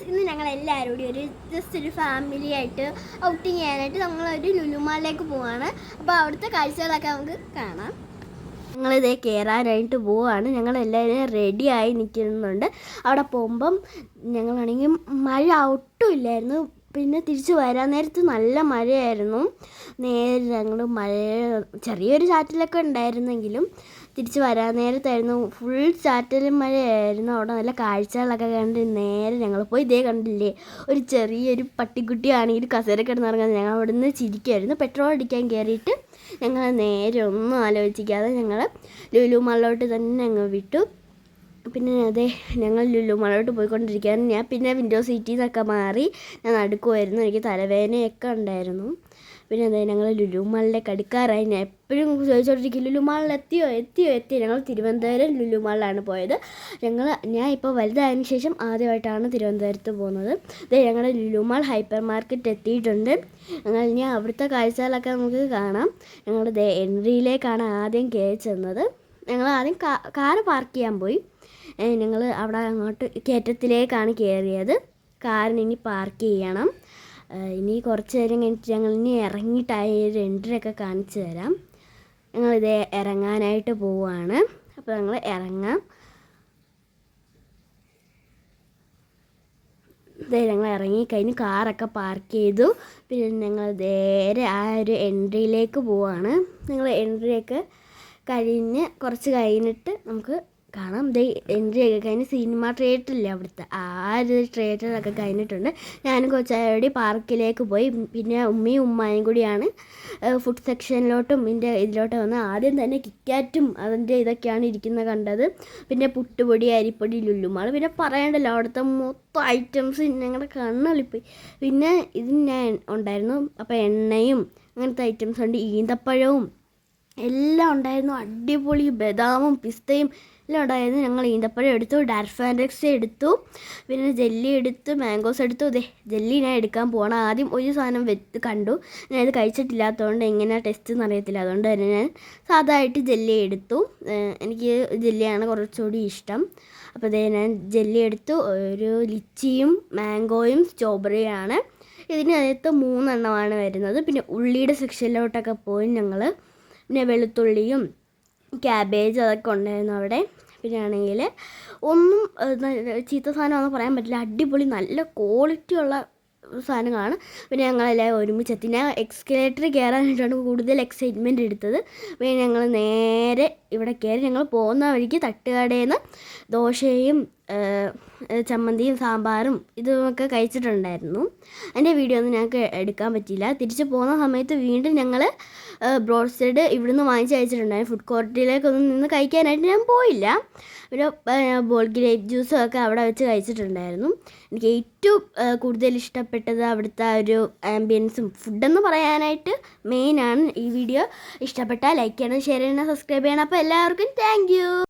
ഇന്ന് ഞങ്ങൾ എല്ലാവരും കൂടി ജസ്റ്റ് ഒരു ഫാമിലി ആയിട്ട് ഔട്ടിങ് ചെയ്യാനായിട്ട് നമ്മളൊരു ലുലു മാളിലേക്ക് പോവാണ്. അപ്പോൾ അവിടുത്തെ കാഴ്ചകളൊക്കെ നമുക്ക് കാണാം. ഞങ്ങളിതേ കയറാനായിട്ട് പോവുകയാണ്. ഞങ്ങളെല്ലാവരും റെഡിയായി നിൽക്കുന്നുണ്ട്. അവിടെ പോകുമ്പം ഞങ്ങളാണെങ്കിൽ മഴ ഒട്ടും ഇല്ലായിരുന്നു. പിന്നെ തിരിച്ച് വരാൻ നേരത്ത് നല്ല മഴയായിരുന്നു. നേരെ ഞങ്ങൾ ചെറിയൊരു ചാറ്റലൊക്കെ ഉണ്ടായിരുന്നെങ്കിലും തിരിച്ച് വരാൻ നേരത്തായിരുന്നു ഫുൾ ചാറ്റലും മഴയായിരുന്നു. അവിടെ നല്ല കാഴ്ചകളൊക്കെ കണ്ട് നേരെ ഞങ്ങൾ പോയി. ഇതേ കണ്ടില്ലേ, ഒരു ചെറിയൊരു പട്ടിക്കുട്ടിയാണെങ്കിൽ കസേര കിടന്നിറങ്ങുന്നത്. ഞങ്ങൾ അവിടെ നിന്ന് ചിരിക്കുമായിരുന്നു. പെട്രോൾ അടിക്കാൻ കയറിയിട്ട് ഞങ്ങൾ നേരെ ഒന്നും ആലോചിക്കാതെ ഞങ്ങൾ ലുലു മാളിലോട്ട് തന്നെ അങ്ങ് വിട്ടു. പിന്നെ അതെ ഞങ്ങൾ ലുലു മാളിലോട്ട് പോയിക്കൊണ്ടിരിക്കുകയാണ്. ഞാൻ പിന്നെ വിൻഡോ സീറ്റിൽ നിന്നൊക്കെ മാറി ഞാൻ നടക്കുമായിരുന്നു. എനിക്ക് തലവേദനയൊക്കെ ഉണ്ടായിരുന്നു. പിന്നെ അതെ ഞങ്ങൾ ലുലു മാളിലേക്ക് അടുക്കാറായി. ഞാൻ എപ്പോഴും ചോദിച്ചോണ്ടിരിക്കും ലുലു മാളിൽ എത്തിയോ. ഞങ്ങൾ തിരുവനന്തപുരം ലുലു മാളിലാണ് പോയത്. ഞാൻ ഇപ്പോൾ വലുതായതിനു ശേഷം ആദ്യമായിട്ടാണ് തിരുവനന്തപുരത്ത് പോകുന്നത്. അതെ ഞങ്ങളുടെ ലുലു മാൾ ഹൈപ്പർ മാർക്കറ്റ് എത്തിയിട്ടുണ്ട്. ഇനി അവിടുത്തെ കാഴ്ചകളൊക്കെ നമുക്ക് കാണാം. ഞങ്ങളുടെ എൻട്രിയിലേക്കാണ് ആദ്യം കയറി ചെന്നത്. ഞങ്ങൾ ആദ്യം കാറ് പാർക്ക് ചെയ്യാൻ പോയി. ഞങ്ങൾ അവിടെ അങ്ങോട്ട് കയറ്റത്തിലേക്കാണ് കയറിയത്. കാറിന് ഇനി പാർക്ക് ചെയ്യണം. ഇനി കുറച്ച് നേരം കഴിഞ്ഞിട്ട് ഞങ്ങൾ ഇനി ഇറങ്ങിയിട്ടായി ഒരു എൻട്രിയൊക്കെ കാണിച്ചു തരാം. ഞങ്ങളിത് ഇറങ്ങാനായിട്ട് പോവുകയാണ്. അപ്പോൾ ഞങ്ങൾ ഇറങ്ങാം. ഞങ്ങൾ ഇറങ്ങിക്കഴിഞ്ഞ് കാറൊക്കെ പാർക്ക് ചെയ്തു. പിന്നെ ഞങ്ങൾ നേരെ ആ ഒരു എൻട്രിയിലേക്ക് പോവുകയാണ്. ഞങ്ങൾ എൻട്രിയൊക്കെ കഴിഞ്ഞ് കുറച്ച് കഴിഞ്ഞിട്ട് നമുക്ക് കാണാം. എൻട്രി ഒക്കെ കഴിഞ്ഞ് സിനിമ തിയേറ്ററില്ലേ അവിടുത്തെ ആ ഒരു തിയേറ്ററൊക്കെ കഴിഞ്ഞിട്ടുണ്ട്. ഞാനും കൊച്ചായോടി പാർക്കിലേക്ക് പോയി. പിന്നെ ഉമ്മയും ഉമ്മായും കൂടിയാണ് ഫുഡ് സെക്ഷനിലോട്ടും ഇതിലോട്ടും വന്ന്. ആദ്യം തന്നെ കിറ്റ്കാറ്റും അതിൻ്റെ ഇതൊക്കെയാണ് ഇരിക്കുന്നത് കണ്ടത്. പിന്നെ പുട്ടുപൊടി, അരിപ്പൊടി, ലുലുമാൾ, പിന്നെ പറയണ്ടല്ലോ അവിടുത്തെ മൊത്തം ഐറ്റംസ് ഞങ്ങളുടെ കണ്ണൊളിപ്പോയി. പിന്നെ ഞാൻ ഉണ്ടായിരുന്നു. അപ്പോൾ എണ്ണയും അങ്ങനത്തെ ഐറ്റംസ് ഉണ്ട്. ഈന്തപ്പഴവും എല്ലാം ഉണ്ടായിരുന്നു. അടിപൊളി ബദാമും പിസ്തയും എല്ലാം ഉണ്ടായിരുന്നു. ഞങ്ങൾ ഈന്തപ്പഴം എടുത്തു, ഡാർക്ക് ഫാൻറ്റസി എടുത്തു, പിന്നെ ജെല്ലി എടുത്തു, മാംഗോസ് എടുത്തു. ജെല്ലി ഞാൻ എടുക്കാൻ പോകണം. ആദ്യം ഒരു സാധനം കണ്ടു. ഞാൻ ഇത് കഴിച്ചിട്ടില്ലാത്തതുകൊണ്ട് എങ്ങനെയാണ് ടെസ്റ്റ് എന്ന് അറിയത്തില്ല. അതുകൊണ്ട് തന്നെ ഞാൻ സാധാരണയായിട്ട് ജെല്ലി എടുത്തു. എനിക്ക് ജെല്ലിയാണ് കുറച്ചുകൂടി ഇഷ്ടം. അപ്പോൾ ഞാൻ ജെല്ലി എടുത്തു. ഒരു ലിച്ചിയും മാംഗോയും സ്ട്രോബെറിയാണ്. ഇതിനകത്ത് 3 എണ്ണമാണ് വരുന്നത്. പിന്നെ ഉള്ളിയുടെ സെക്ഷനിലോട്ടൊക്കെ പോയി ഞങ്ങൾ. പിന്നെ വെളുത്തുള്ളിയും ക്യാബേജ് അതൊക്കെ ഉണ്ടായിരുന്നു അവിടെ. പിന്നെ ആണെങ്കിൽ ഒന്നും ചീത്ത സാധനമാണെന്ന് പറയാൻ പറ്റില്ല. അടിപൊളി നല്ല ക്വാളിറ്റി ഉള്ള സാധനങ്ങളാണ്. പിന്നെ ഞങ്ങളെല്ലാം ഒരുമിച്ചെത്തി. ഞാൻ എക്സ്കലേറ്റർ കയറാനായിട്ടാണ് കൂടുതൽ എക്സൈറ്റ്മെൻറ്റ് എടുത്തത്. പിന്നെ ഞങ്ങൾ നേരെ ഇവിടെ കയറി. ഞങ്ങൾ പോകുന്ന വഴിക്ക് തട്ടുകടയിൽ നിന്ന് ദോശയും ചമ്മന്തിയും സാമ്പാറും ഇതുമൊക്കെ കഴിച്ചിട്ടുണ്ടായിരുന്നു. അതിൻ്റെ വീഡിയോ ഒന്നും ഞങ്ങൾക്ക് എടുക്കാൻ പറ്റിയില്ല. തിരിച്ച് പോകുന്ന സമയത്ത് വീണ്ടും ഞങ്ങൾ ബ്രോസ്റ്റഡ് ഇവിടുന്ന് വാങ്ങിച്ച് കഴിച്ചിട്ടുണ്ടായിരുന്നു. ഫുഡ് കോർട്ടിലേക്കൊന്നും നിന്ന് കഴിക്കാനായിട്ട് ഞാൻ പോയില്ല. പിന്നെ ബോൾ ഗ്രേപ്പ് ജ്യൂസും ഒക്കെ അവിടെ വെച്ച് കഴിച്ചിട്ടുണ്ടായിരുന്നു. എനിക്ക് ഏറ്റവും കൂടുതൽ ഇഷ്ടപ്പെട്ടത് അവിടുത്തെ ഒരു ആംബിയൻസും ഫുഡെന്ന് പറയാനായിട്ട് മെയിനാണ്. ഈ വീഡിയോ ഇഷ്ടപ്പെട്ടാൽ ലൈക്ക് ചെയ്യണം, ഷെയർ ചെയ്യണം, സബ്സ്ക്രൈബ് ചെയ്യണം. അപ്പോൾ എല്ലാവർക്കും താങ്ക് യു.